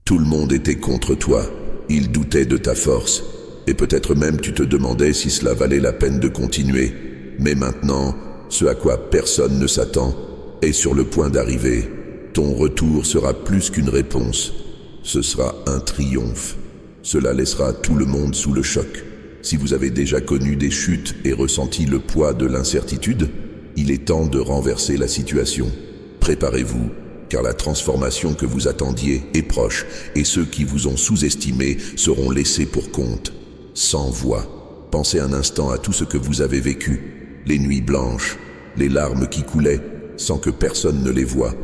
Tout le monde était contre toi, ils doutaient de ta force, et peut-être même tu te demandais si cela valait la peine de continuer. Mais maintenant, ce à quoi personne ne s'attend est sur le point d'arriver. Ton retour sera plus qu'une réponse, ce sera un triomphe. Cela laissera tout le monde sous le choc. Si vous avez déjà connu des chutes et ressenti le poids de l'incertitude, il est temps de renverser la situation. Préparez-vous, car la transformation que vous attendiez est proche, et ceux qui vous ont sous-estimé seront laissés pour compte. Sans voix, pensez un instant à tout ce que vous avez vécu, les nuits blanches, les larmes qui coulaient sans que personne ne les voie,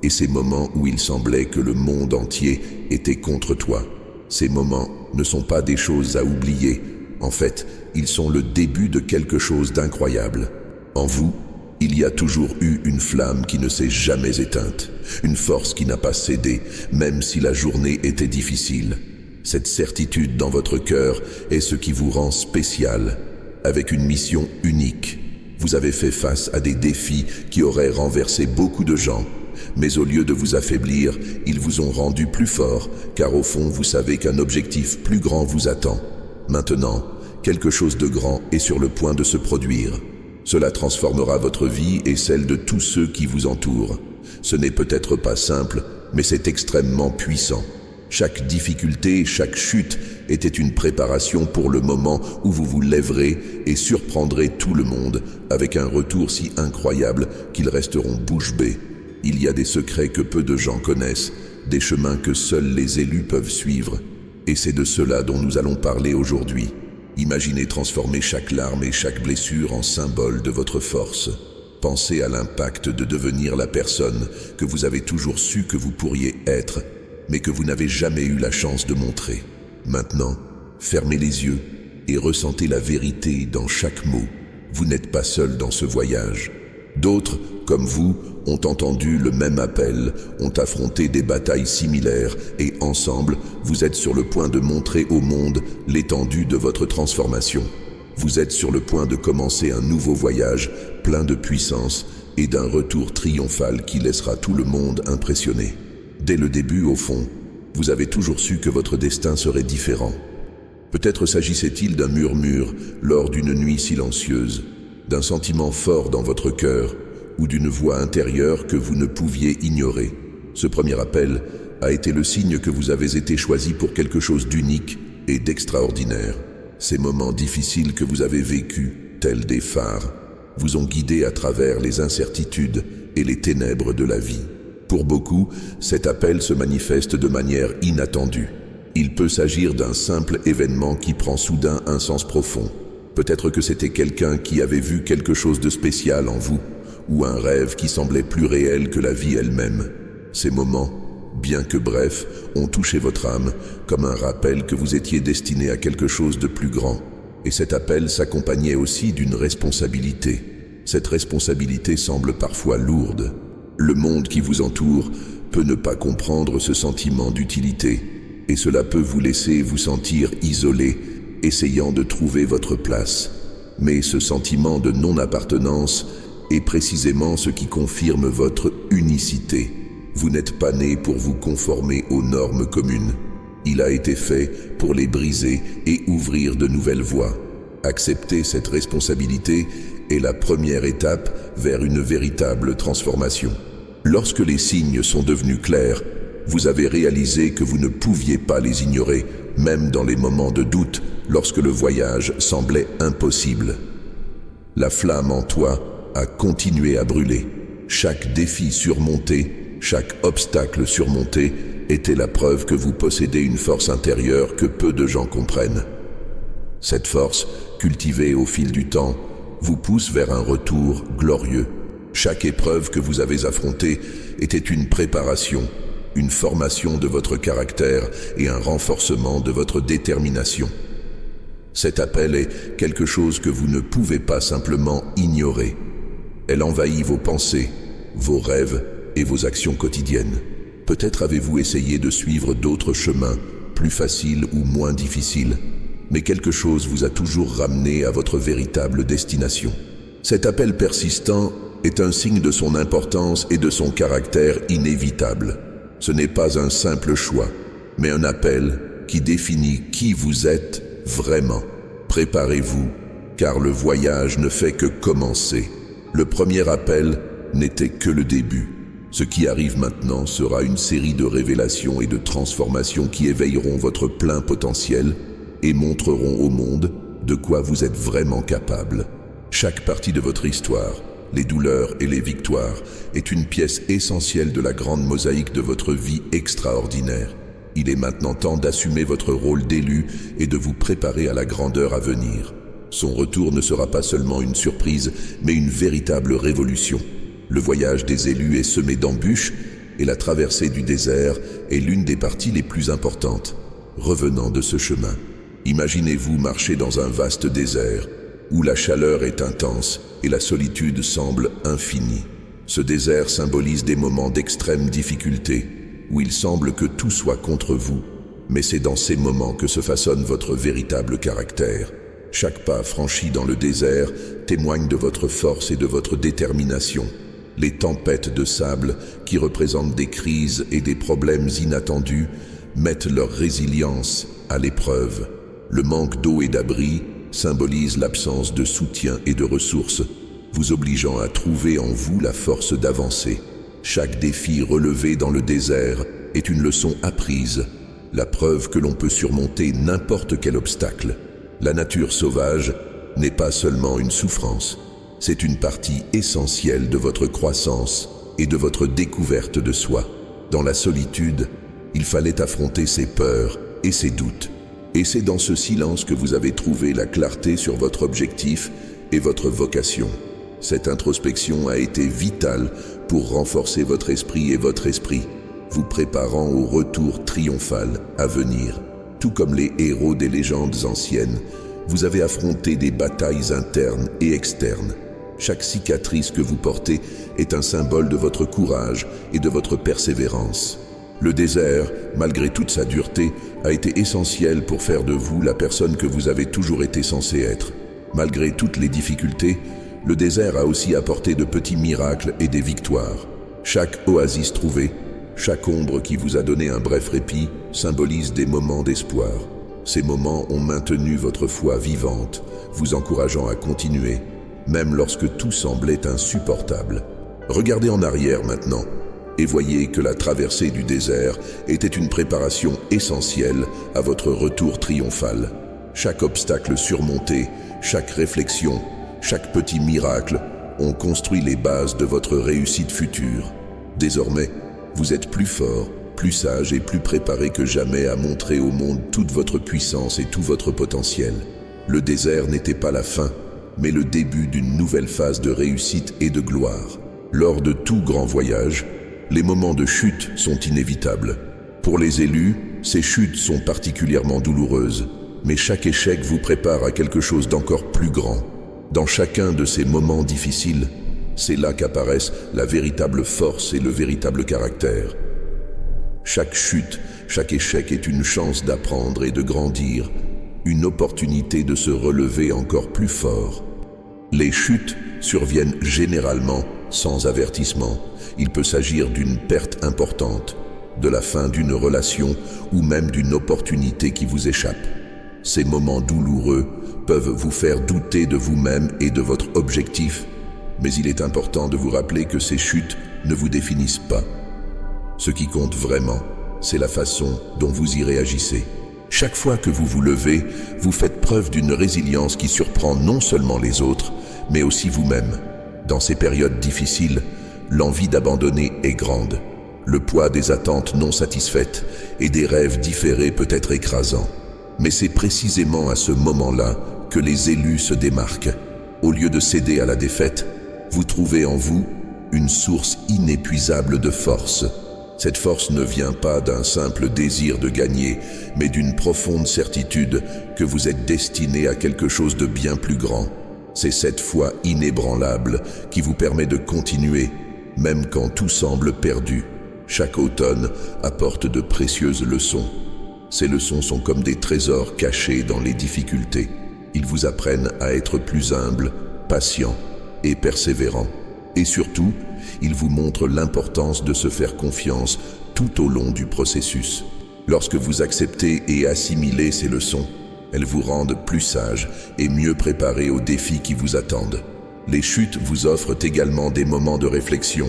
et ces moments où il semblait que le monde entier était contre toi. Ces moments ne sont pas des choses à oublier, en fait, ils sont le début de quelque chose d'incroyable. En vous, il y a toujours eu une flamme qui ne s'est jamais éteinte, une force qui n'a pas cédé, même si la journée était difficile. Cette certitude dans votre cœur est ce qui vous rend spécial, avec une mission unique. Vous avez fait face à des défis qui auraient renversé beaucoup de gens, mais au lieu de vous affaiblir, ils vous ont rendu plus fort, car au fond, vous savez qu'un objectif plus grand vous attend. Maintenant, quelque chose de grand est sur le point de se produire. Cela transformera votre vie et celle de tous ceux qui vous entourent. Ce n'est peut-être pas simple, mais c'est extrêmement puissant. Chaque difficulté, chaque chute était une préparation pour le moment où vous vous lèverez et surprendrez tout le monde avec un retour si incroyable qu'ils resteront bouche bée. Il y a des secrets que peu de gens connaissent, des chemins que seuls les élus peuvent suivre. Et c'est de cela dont nous allons parler aujourd'hui. Imaginez transformer chaque larme et chaque blessure en symbole de votre force. Pensez à l'impact de devenir la personne que vous avez toujours su que vous pourriez être, mais que vous n'avez jamais eu la chance de montrer. Maintenant, fermez les yeux et ressentez la vérité dans chaque mot. Vous n'êtes pas seul dans ce voyage. D'autres, comme vous, ont entendu le même appel, ont affronté des batailles similaires et ensemble, vous êtes sur le point de montrer au monde l'étendue de votre transformation. Vous êtes sur le point de commencer un nouveau voyage plein de puissance et d'un retour triomphal qui laissera tout le monde impressionné. Dès le début, au fond, vous avez toujours su que votre destin serait différent. Peut-être s'agissait-il d'un murmure lors d'une nuit silencieuse, d'un sentiment fort dans votre cœur ou d'une voix intérieure que vous ne pouviez ignorer. Ce premier appel a été le signe que vous avez été choisi pour quelque chose d'unique et d'extraordinaire. Ces moments difficiles que vous avez vécus, tels des phares, vous ont guidé à travers les incertitudes et les ténèbres de la vie. Pour beaucoup, cet appel se manifeste de manière inattendue. Il peut s'agir d'un simple événement qui prend soudain un sens profond. Peut-être que c'était quelqu'un qui avait vu quelque chose de spécial en vous, ou un rêve qui semblait plus réel que la vie elle-même. Ces moments, bien que brefs, ont touché votre âme, comme un rappel que vous étiez destiné à quelque chose de plus grand. Et cet appel s'accompagnait aussi d'une responsabilité. Cette responsabilité semble parfois lourde. Le monde qui vous entoure peut ne pas comprendre ce sentiment d'utilité, et cela peut vous laisser vous sentir isolé, essayant de trouver votre place. Mais ce sentiment de non-appartenance est précisément ce qui confirme votre unicité. Vous n'êtes pas né pour vous conformer aux normes communes. Il a été fait pour les briser et ouvrir de nouvelles voies. Accepter cette responsabilité est la première étape vers une véritable transformation. Lorsque les signes sont devenus clairs, vous avez réalisé que vous ne pouviez pas les ignorer, même dans les moments de doute, lorsque le voyage semblait impossible. La flamme en toi a continué à brûler. Chaque défi surmonté, chaque obstacle surmonté était la preuve que vous possédez une force intérieure que peu de gens comprennent. Cette force, cultivée au fil du temps, vous pousse vers un retour glorieux. Chaque épreuve que vous avez affrontée était une préparation, une formation de votre caractère et un renforcement de votre détermination. Cet appel est quelque chose que vous ne pouvez pas simplement ignorer. Elle envahit vos pensées, vos rêves et vos actions quotidiennes. Peut-être avez-vous essayé de suivre d'autres chemins, plus faciles ou moins difficiles, mais quelque chose vous a toujours ramené à votre véritable destination. Cet appel persistant est un signe de son importance et de son caractère inévitable. Ce n'est pas un simple choix, mais un appel qui définit qui vous êtes vraiment. Préparez-vous, car le voyage ne fait que commencer. Le premier appel n'était que le début. Ce qui arrive maintenant sera une série de révélations et de transformations qui éveilleront votre plein potentiel et montreront au monde de quoi vous êtes vraiment capable. Chaque partie de votre histoire, les douleurs et les victoires, est une pièce essentielle de la grande mosaïque de votre vie extraordinaire. Il est maintenant temps d'assumer votre rôle d'élu et de vous préparer à la grandeur à venir. Son retour ne sera pas seulement une surprise, mais une véritable révolution. Le voyage des élus est semé d'embûches et la traversée du désert est l'une des parties les plus importantes. Revenant de ce chemin, imaginez-vous marcher dans un vaste désert où la chaleur est intense et la solitude semble infinie. Ce désert symbolise des moments d'extrême difficulté où il semble que tout soit contre vous, mais c'est dans ces moments que se façonne votre véritable caractère. Chaque pas franchi dans le désert témoigne de votre force et de votre détermination. Les tempêtes de sable, qui représentent des crises et des problèmes inattendus, mettent leur résilience à l'épreuve. Le manque d'eau et d'abri symbolise l'absence de soutien et de ressources, vous obligeant à trouver en vous la force d'avancer. Chaque défi relevé dans le désert est une leçon apprise, la preuve que l'on peut surmonter n'importe quel obstacle. La nature sauvage n'est pas seulement une souffrance, c'est une partie essentielle de votre croissance et de votre découverte de soi. Dans la solitude, il fallait affronter ses peurs et ses doutes. Et c'est dans ce silence que vous avez trouvé la clarté sur votre objectif et votre vocation. Cette introspection a été vitale pour renforcer votre esprit et votre esprit, vous préparant au retour triomphal à venir. Tout comme les héros des légendes anciennes, vous avez affronté des batailles internes et externes. Chaque cicatrice que vous portez est un symbole de votre courage et de votre persévérance. Le désert, malgré toute sa dureté, a été essentiel pour faire de vous la personne que vous avez toujours été censé être. Malgré toutes les difficultés, le désert a aussi apporté de petits miracles et des victoires. Chaque oasis trouvée, chaque ombre qui vous a donné un bref répit, symbolise des moments d'espoir. Ces moments ont maintenu votre foi vivante, vous encourageant à continuer, même lorsque tout semblait insupportable. Regardez en arrière maintenant, et voyez que la traversée du désert était une préparation essentielle à votre retour triomphal. Chaque obstacle surmonté, chaque réflexion, chaque petit miracle ont construit les bases de votre réussite future. Désormais, vous êtes plus fort, plus sage et plus préparé que jamais à montrer au monde toute votre puissance et tout votre potentiel. Le désert n'était pas la fin, mais le début d'une nouvelle phase de réussite et de gloire. Lors de tout grand voyage, les moments de chute sont inévitables. Pour les élus, ces chutes sont particulièrement douloureuses, mais chaque échec vous prépare à quelque chose d'encore plus grand. Dans chacun de ces moments difficiles, c'est là qu'apparaissent la véritable force et le véritable caractère. Chaque chute, chaque échec est une chance d'apprendre et de grandir, une opportunité de se relever encore plus fort. Les chutes surviennent généralement sans avertissement. Il peut s'agir d'une perte importante, de la fin d'une relation ou même d'une opportunité qui vous échappe. Ces moments douloureux peuvent vous faire douter de vous-même et de votre objectif, mais il est important de vous rappeler que ces chutes ne vous définissent pas. Ce qui compte vraiment, c'est la façon dont vous y réagissez. Chaque fois que vous vous levez, vous faites preuve d'une résilience qui surprend non seulement les autres, mais aussi vous-même. Dans ces périodes difficiles, l'envie d'abandonner est grande. Le poids des attentes non satisfaites et des rêves différés peut être écrasant. Mais c'est précisément à ce moment-là que les élus se démarquent. Au lieu de céder à la défaite, vous trouvez en vous une source inépuisable de force. Cette force ne vient pas d'un simple désir de gagner, mais d'une profonde certitude que vous êtes destiné à quelque chose de bien plus grand. C'est cette foi inébranlable qui vous permet de continuer, même quand tout semble perdu. Chaque automne apporte de précieuses leçons. Ces leçons sont comme des trésors cachés dans les difficultés. Ils vous apprennent à être plus humble, patient et persévérant. Et surtout, ils vous montrent l'importance de se faire confiance tout au long du processus. Lorsque vous acceptez et assimilez ces leçons, elles vous rendent plus sage et mieux préparé aux défis qui vous attendent. Les chutes vous offrent également des moments de réflexion.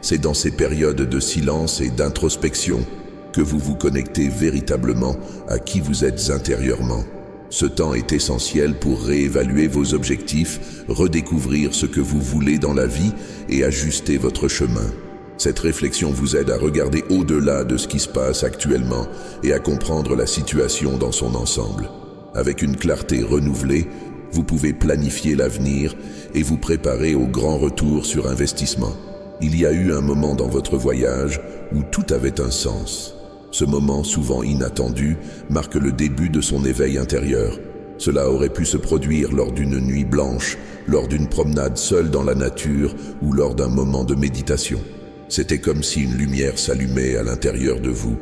C'est dans ces périodes de silence et d'introspection que vous vous connectez véritablement à qui vous êtes intérieurement. Ce temps est essentiel pour réévaluer vos objectifs, redécouvrir ce que vous voulez dans la vie et ajuster votre chemin. Cette réflexion vous aide à regarder au-delà de ce qui se passe actuellement et à comprendre la situation dans son ensemble. Avec une clarté renouvelée, vous pouvez planifier l'avenir et vous préparer au grand retour sur investissement. Il y a eu un moment dans votre voyage où tout avait un sens. Ce moment, souvent inattendu, marque le début de son éveil intérieur. Cela aurait pu se produire lors d'une nuit blanche, lors d'une promenade seule dans la nature ou lors d'un moment de méditation. C'était comme si une lumière s'allumait à l'intérieur de vous,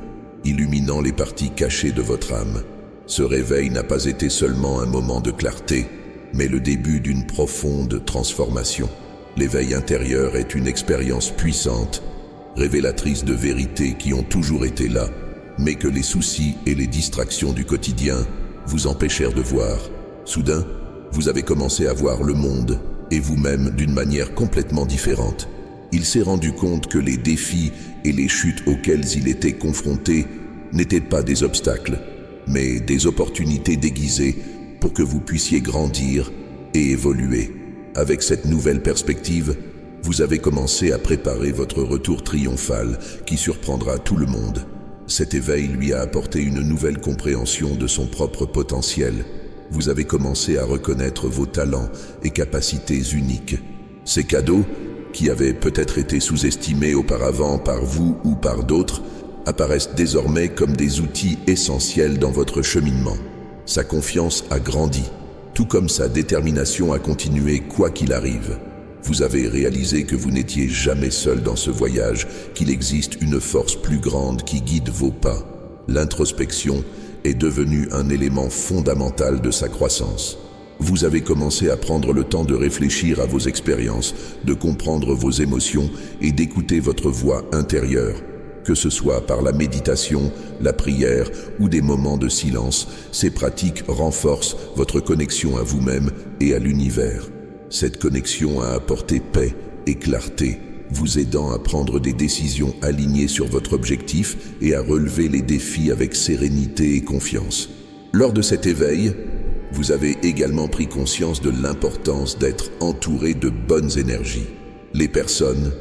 illuminant les parties cachées de votre âme. Ce réveil n'a pas été seulement un moment de clarté, mais le début d'une profonde transformation. L'éveil intérieur est une expérience puissante, révélatrice de vérités qui ont toujours été là, mais que les soucis et les distractions du quotidien vous empêchèrent de voir. Soudain, vous avez commencé à voir le monde et vous-même d'une manière complètement différente. Il s'est rendu compte que les défis et les chutes auxquelles il était confronté n'étaient pas des obstacles, mais des opportunités déguisées pour que vous puissiez grandir et évoluer. Avec cette nouvelle perspective, vous avez commencé à préparer votre retour triomphal qui surprendra tout le monde. Cet éveil lui a apporté une nouvelle compréhension de son propre potentiel. Vous avez commencé à reconnaître vos talents et capacités uniques. Ces cadeaux, qui avaient peut-être été sous-estimés auparavant par vous ou par d'autres, apparaissent désormais comme des outils essentiels dans votre cheminement. Sa confiance a grandi, tout comme sa détermination à continuer quoi qu'il arrive. Vous avez réalisé que vous n'étiez jamais seul dans ce voyage, qu'il existe une force plus grande qui guide vos pas. L'introspection est devenue un élément fondamental de sa croissance. Vous avez commencé à prendre le temps de réfléchir à vos expériences, de comprendre vos émotions et d'écouter votre voix intérieure. Que ce soit par la méditation, la prière ou des moments de silence, ces pratiques renforcent votre connexion à vous-même et à l'univers. Cette connexion a apporté paix et clarté, vous aidant à prendre des décisions alignées sur votre objectif et à relever les défis avec sérénité et confiance. Lors de cet éveil, vous avez également pris conscience de l'importance d'être entouré de bonnes énergies. Les personnes,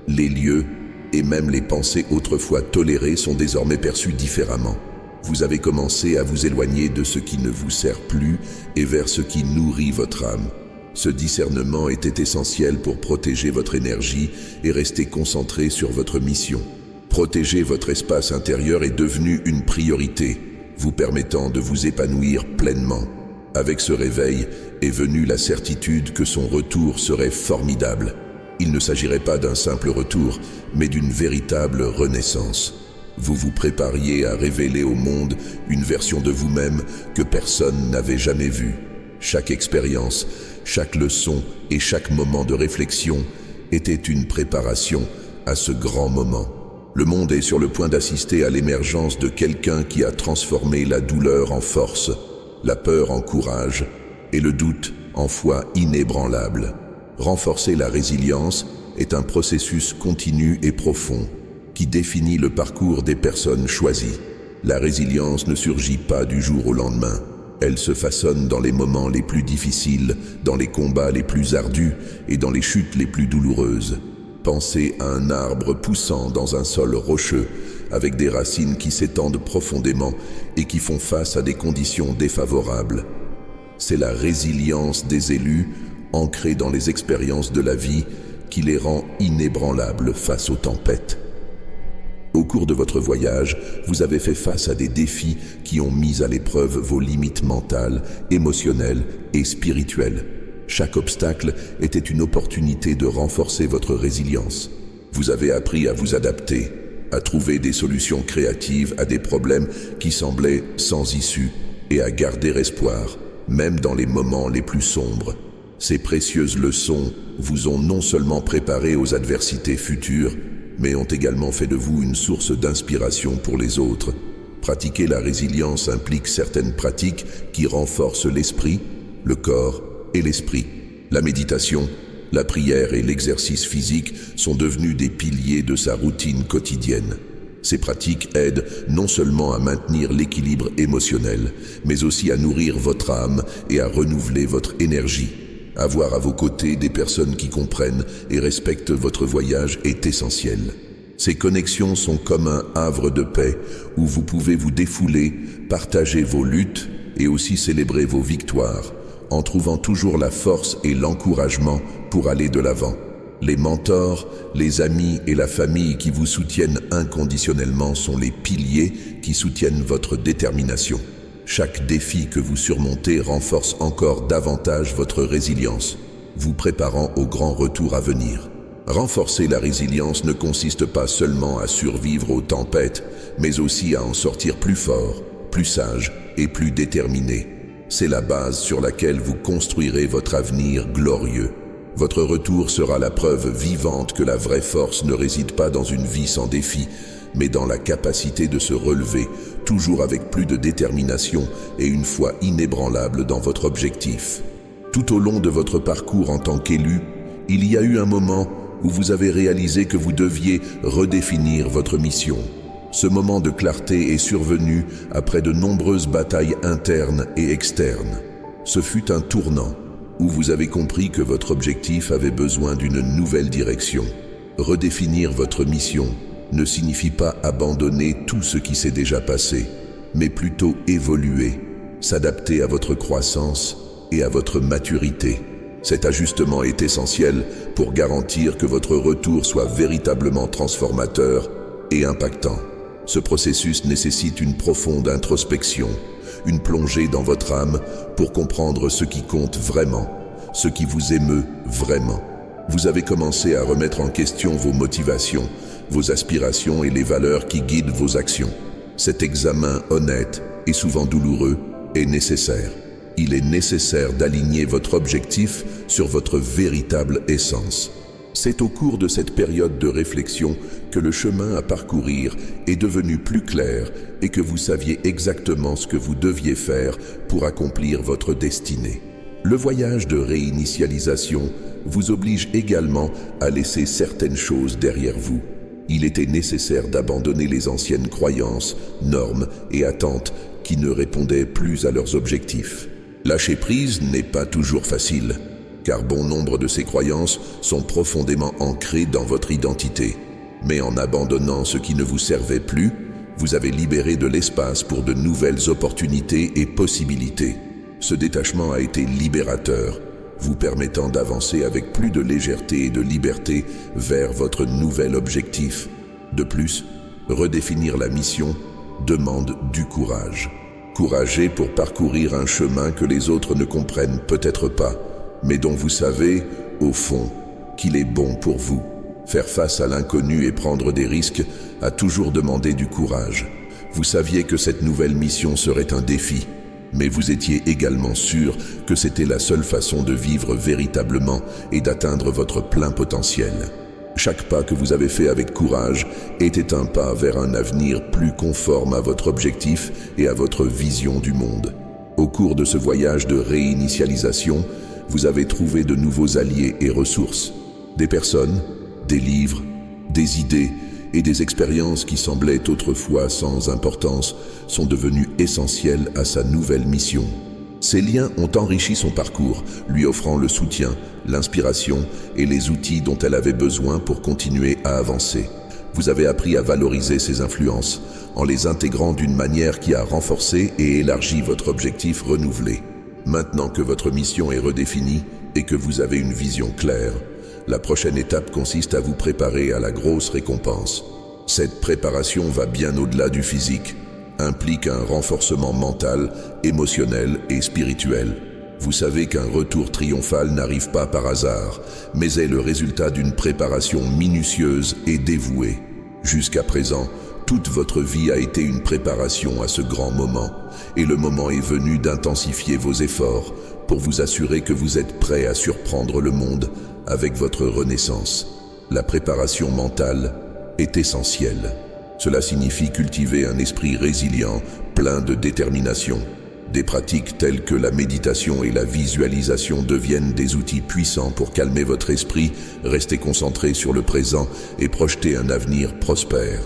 les lieux et même les pensées autrefois tolérées sont désormais perçues différemment. Vous avez commencé à vous éloigner de ce qui ne vous sert plus et vers ce qui nourrit votre âme. Ce discernement était essentiel pour protéger votre énergie et rester concentré sur votre mission. Protéger votre espace intérieur est devenu une priorité, vous permettant de vous épanouir pleinement. Avec ce réveil est venue la certitude que son retour serait formidable. Il ne s'agirait pas d'un simple retour, mais d'une véritable renaissance. Vous vous prépariez à révéler au monde une version de vous-même que personne n'avait jamais vue. Chaque expérience, chaque leçon et chaque moment de réflexion était une préparation à ce grand moment. Le monde est sur le point d'assister à l'émergence de quelqu'un qui a transformé la douleur en force, la peur en courage et le doute en foi inébranlable. Renforcer la résilience est un processus continu et profond qui définit le parcours des personnes choisies. La résilience ne surgit pas du jour au lendemain. Elle se façonne dans les moments les plus difficiles, dans les combats les plus ardus et dans les chutes les plus douloureuses. Pensez à un arbre poussant dans un sol rocheux, avec des racines qui s'étendent profondément et qui font face à des conditions défavorables. C'est la résilience des élus, ancrée dans les expériences de la vie, qui les rend inébranlables face aux tempêtes. Au cours de votre voyage, vous avez fait face à des défis qui ont mis à l'épreuve vos limites mentales, émotionnelles et spirituelles. Chaque obstacle était une opportunité de renforcer votre résilience. Vous avez appris à vous adapter, à trouver des solutions créatives à des problèmes qui semblaient sans issue et à garder espoir, même dans les moments les plus sombres. Ces précieuses leçons vous ont non seulement préparé aux adversités futures, mais ont également fait de vous une source d'inspiration pour les autres. Pratiquer la résilience implique certaines pratiques qui renforcent l'esprit, le corps et l'esprit. La méditation, la prière et l'exercice physique sont devenus des piliers de sa routine quotidienne. Ces pratiques aident non seulement à maintenir l'équilibre émotionnel, mais aussi à nourrir votre âme et à renouveler votre énergie. Avoir à vos côtés des personnes qui comprennent et respectent votre voyage est essentiel. Ces connexions sont comme un havre de paix où vous pouvez vous défouler, partager vos luttes et aussi célébrer vos victoires, en trouvant toujours la force et l'encouragement pour aller de l'avant. Les mentors, les amis et la famille qui vous soutiennent inconditionnellement sont les piliers qui soutiennent votre détermination. Chaque défi que vous surmontez renforce encore davantage votre résilience, vous préparant au grand retour à venir. Renforcer la résilience ne consiste pas seulement à survivre aux tempêtes, mais aussi à en sortir plus fort, plus sage et plus déterminé. C'est la base sur laquelle vous construirez votre avenir glorieux. Votre retour sera la preuve vivante que la vraie force ne réside pas dans une vie sans défi, mais dans la capacité de se relever, toujours avec plus de détermination et une foi inébranlable dans votre objectif. Tout au long de votre parcours en tant qu'élu, il y a eu un moment où vous avez réalisé que vous deviez redéfinir votre mission. Ce moment de clarté est survenu après de nombreuses batailles internes et externes. Ce fut un tournant où vous avez compris que votre objectif avait besoin d'une nouvelle direction. Redéfinir votre mission ne signifie pas abandonner tout ce qui s'est déjà passé, mais plutôt évoluer, s'adapter à votre croissance et à votre maturité. Cet ajustement est essentiel pour garantir que votre retour soit véritablement transformateur et impactant. Ce processus nécessite une profonde introspection, une plongée dans votre âme pour comprendre ce qui compte vraiment, ce qui vous émeut vraiment. Vous avez commencé à remettre en question vos motivations, vos aspirations et les valeurs qui guident vos actions. Cet examen honnête et souvent douloureux est nécessaire. Il est nécessaire d'aligner votre objectif sur votre véritable essence. C'est au cours de cette période de réflexion que le chemin à parcourir est devenu plus clair et que vous saviez exactement ce que vous deviez faire pour accomplir votre destinée. Le voyage de réinitialisation vous oblige également à laisser certaines choses derrière vous. Il était nécessaire d'abandonner les anciennes croyances, normes et attentes qui ne répondaient plus à leurs objectifs. Lâcher prise n'est pas toujours facile, car bon nombre de ces croyances sont profondément ancrées dans votre identité. Mais en abandonnant ce qui ne vous servait plus, vous avez libéré de l'espace pour de nouvelles opportunités et possibilités. Ce détachement a été libérateur, vous permettant d'avancer avec plus de légèreté et de liberté vers votre nouvel objectif. De plus, redéfinir la mission demande du courage. Courageux pour parcourir un chemin que les autres ne comprennent peut-être pas, mais dont vous savez, au fond, qu'il est bon pour vous. Faire face à l'inconnu et prendre des risques a toujours demandé du courage. Vous saviez que cette nouvelle mission serait un défi, mais vous étiez également sûr que c'était la seule façon de vivre véritablement et d'atteindre votre plein potentiel. Chaque pas que vous avez fait avec courage était un pas vers un avenir plus conforme à votre objectif et à votre vision du monde. Au cours de ce voyage de réinitialisation, vous avez trouvé de nouveaux alliés et ressources, des personnes, des livres, des idées et des expériences qui semblaient autrefois sans importance sont devenues essentielles à sa nouvelle mission. Ces liens ont enrichi son parcours, lui offrant le soutien, l'inspiration et les outils dont elle avait besoin pour continuer à avancer. Vous avez appris à valoriser ces influences, en les intégrant d'une manière qui a renforcé et élargi votre objectif renouvelé. Maintenant que votre mission est redéfinie et que vous avez une vision claire, la prochaine étape consiste à vous préparer à la grosse récompense. Cette préparation va bien au-delà du physique, implique un renforcement mental, émotionnel et spirituel. Vous savez qu'un retour triomphal n'arrive pas par hasard, mais est le résultat d'une préparation minutieuse et dévouée. Jusqu'à présent, toute votre vie a été une préparation à ce grand moment, et le moment est venu d'intensifier vos efforts pour vous assurer que vous êtes prêt à surprendre le monde avec votre renaissance. La préparation mentale est essentielle. Cela signifie cultiver un esprit résilient, plein de détermination. Des pratiques telles que la méditation et la visualisation deviennent des outils puissants pour calmer votre esprit, rester concentré sur le présent et projeter un avenir prospère.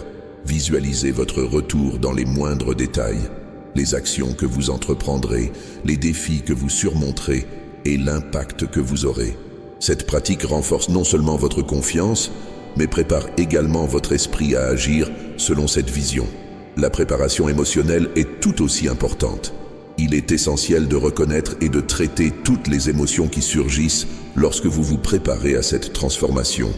Visualisez votre retour dans les moindres détails, les actions que vous entreprendrez, les défis que vous surmonterez et l'impact que vous aurez. Cette pratique renforce non seulement votre confiance, mais prépare également votre esprit à agir selon cette vision. La préparation émotionnelle est tout aussi importante. Il est essentiel de reconnaître et de traiter toutes les émotions qui surgissent lorsque vous vous préparez à cette transformation.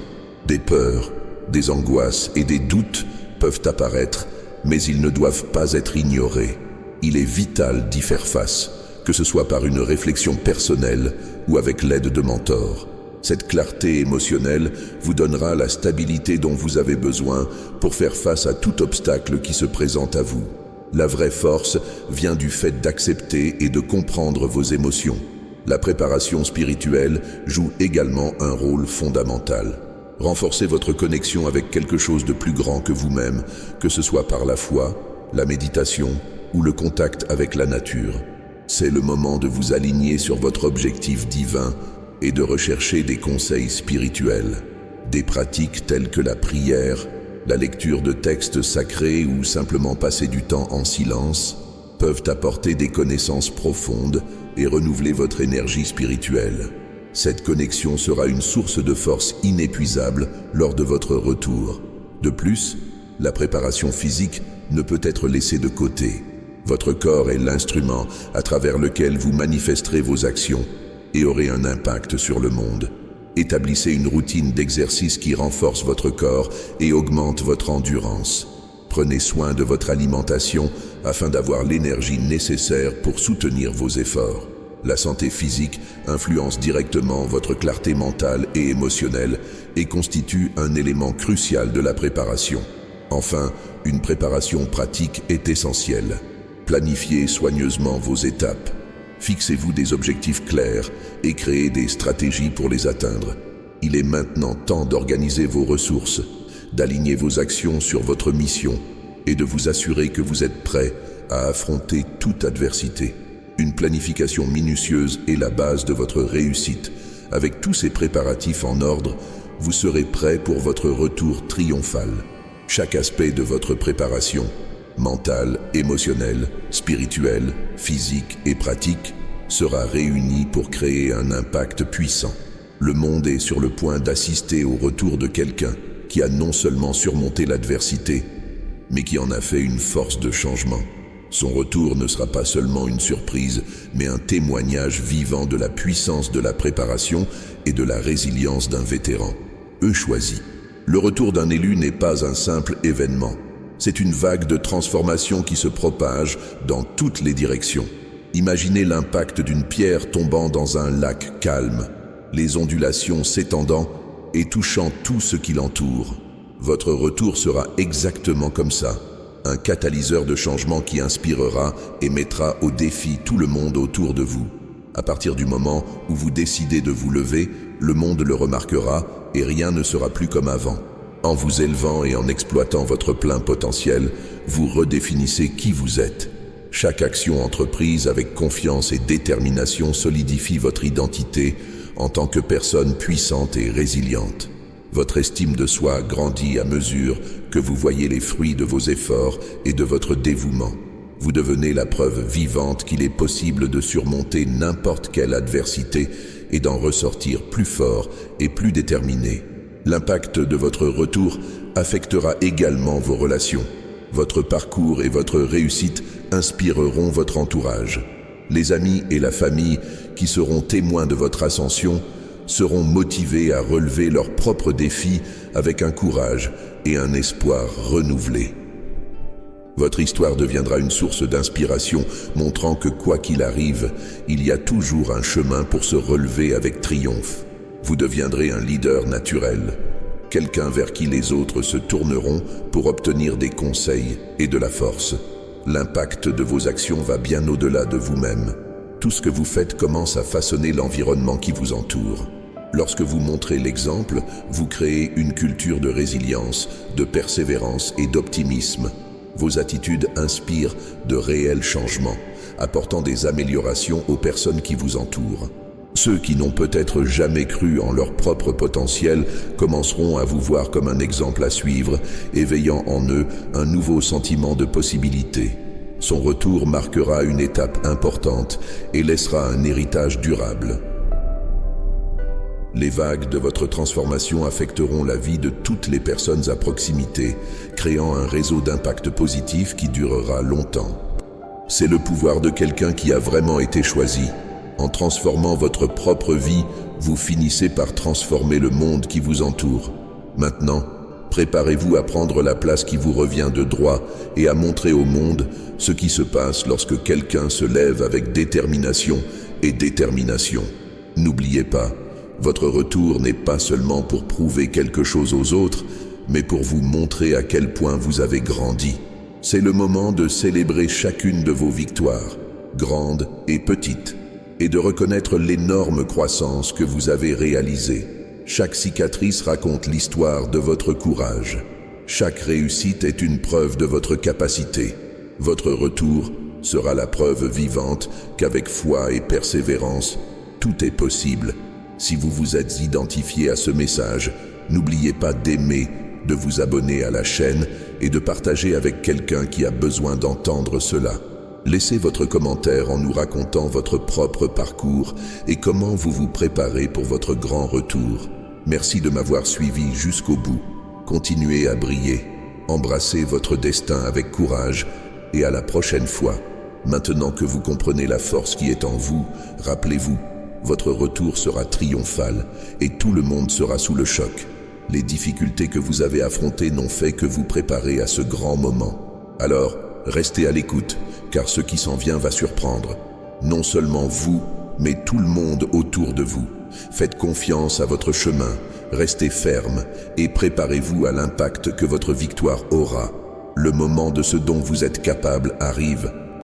Des peurs, des angoisses et des doutes peuvent apparaître, mais ils ne doivent pas être ignorés. Il est vital d'y faire face, que ce soit par une réflexion personnelle ou avec l'aide de mentors. Cette clarté émotionnelle vous donnera la stabilité dont vous avez besoin pour faire face à tout obstacle qui se présente à vous. La vraie force vient du fait d'accepter et de comprendre vos émotions. La préparation spirituelle joue également un rôle fondamental. Renforcez votre connexion avec quelque chose de plus grand que vous-même, que ce soit par la foi, la méditation ou le contact avec la nature. C'est le moment de vous aligner sur votre objectif divin et de rechercher des conseils spirituels. Des pratiques telles que la prière, la lecture de textes sacrés ou simplement passer du temps en silence peuvent apporter des connaissances profondes et renouveler votre énergie spirituelle. Cette connexion sera une source de force inépuisable lors de votre retour. De plus, la préparation physique ne peut être laissée de côté. Votre corps est l'instrument à travers lequel vous manifesterez vos actions et aurez un impact sur le monde. Établissez une routine d'exercice qui renforce votre corps et augmente votre endurance. Prenez soin de votre alimentation afin d'avoir l'énergie nécessaire pour soutenir vos efforts. La santé physique influence directement votre clarté mentale et émotionnelle et constitue un élément crucial de la préparation. Enfin, une préparation pratique est essentielle. Planifiez soigneusement vos étapes. Fixez-vous des objectifs clairs et créez des stratégies pour les atteindre. Il est maintenant temps d'organiser vos ressources, d'aligner vos actions sur votre mission et de vous assurer que vous êtes prêt à affronter toute adversité. Une planification minutieuse est la base de votre réussite. Avec tous ces préparatifs en ordre, vous serez prêt pour votre retour triomphal. Chaque aspect de votre préparation, mentale, émotionnelle, spirituelle, physique et pratique, sera réuni pour créer un impact puissant. Le monde est sur le point d'assister au retour de quelqu'un qui a non seulement surmonté l'adversité, mais qui en a fait une force de changement. Son retour ne sera pas seulement une surprise, mais un témoignage vivant de la puissance de la préparation et de la résilience d'un vétéran. Choisi. Le retour d'un élu n'est pas un simple événement. C'est une vague de transformation qui se propage dans toutes les directions. Imaginez l'impact d'une pierre tombant dans un lac calme, les ondulations s'étendant et touchant tout ce qui l'entoure. Votre retour sera exactement comme ça, un catalyseur de changement qui inspirera et mettra au défi tout le monde autour de vous. À partir du moment où vous décidez de vous lever, le monde le remarquera et rien ne sera plus comme avant. En vous élevant et en exploitant votre plein potentiel, vous redéfinissez qui vous êtes. Chaque action entreprise avec confiance et détermination solidifie votre identité en tant que personne puissante et résiliente. Votre estime de soi grandit à mesure que vous voyez les fruits de vos efforts et de votre dévouement. Vous devenez la preuve vivante qu'il est possible de surmonter n'importe quelle adversité et d'en ressortir plus fort et plus déterminé. L'impact de votre retour affectera également vos relations. Votre parcours et votre réussite inspireront votre entourage. Les amis et la famille qui seront témoins de votre ascension seront motivés à relever leurs propres défis avec un courage et un espoir renouvelé. Votre histoire deviendra une source d'inspiration, montrant que quoi qu'il arrive, il y a toujours un chemin pour se relever avec triomphe. Vous deviendrez un leader naturel, quelqu'un vers qui les autres se tourneront pour obtenir des conseils et de la force. L'impact de vos actions va bien au-delà de vous-même. Tout ce que vous faites commence à façonner l'environnement qui vous entoure. Lorsque vous montrez l'exemple, vous créez une culture de résilience, de persévérance et d'optimisme. Vos attitudes inspirent de réels changements, apportant des améliorations aux personnes qui vous entourent. Ceux qui n'ont peut-être jamais cru en leur propre potentiel commenceront à vous voir comme un exemple à suivre, éveillant en eux un nouveau sentiment de possibilité. Son retour marquera une étape importante et laissera un héritage durable. Les vagues de votre transformation affecteront la vie de toutes les personnes à proximité, créant un réseau d'impact positif qui durera longtemps. C'est le pouvoir de quelqu'un qui a vraiment été choisi. En transformant votre propre vie, vous finissez par transformer le monde qui vous entoure. Maintenant, préparez-vous à prendre la place qui vous revient de droit et à montrer au monde ce qui se passe lorsque quelqu'un se lève avec détermination et détermination. N'oubliez pas, votre retour n'est pas seulement pour prouver quelque chose aux autres, mais pour vous montrer à quel point vous avez grandi. C'est le moment de célébrer chacune de vos victoires, grandes et petites, et de reconnaître l'énorme croissance que vous avez réalisée. Chaque cicatrice raconte l'histoire de votre courage. Chaque réussite est une preuve de votre capacité. Votre retour sera la preuve vivante qu'avec foi et persévérance, tout est possible. Si vous vous êtes identifié à ce message, n'oubliez pas d'aimer, de vous abonner à la chaîne et de partager avec quelqu'un qui a besoin d'entendre cela. Laissez votre commentaire en nous racontant votre propre parcours et comment vous vous préparez pour votre grand retour. Merci de m'avoir suivi jusqu'au bout. Continuez à briller. Embrassez votre destin avec courage et à la prochaine fois. Maintenant que vous comprenez la force qui est en vous, rappelez-vous, votre retour sera triomphal et tout le monde sera sous le choc. Les difficultés que vous avez affrontées n'ont fait que vous préparer à ce grand moment. Alors, restez à l'écoute, car ce qui s'en vient va surprendre. Non seulement vous, mais tout le monde autour de vous. Faites confiance à votre chemin, restez ferme et préparez-vous à l'impact que votre victoire aura. Le moment de ce dont vous êtes capable arrive.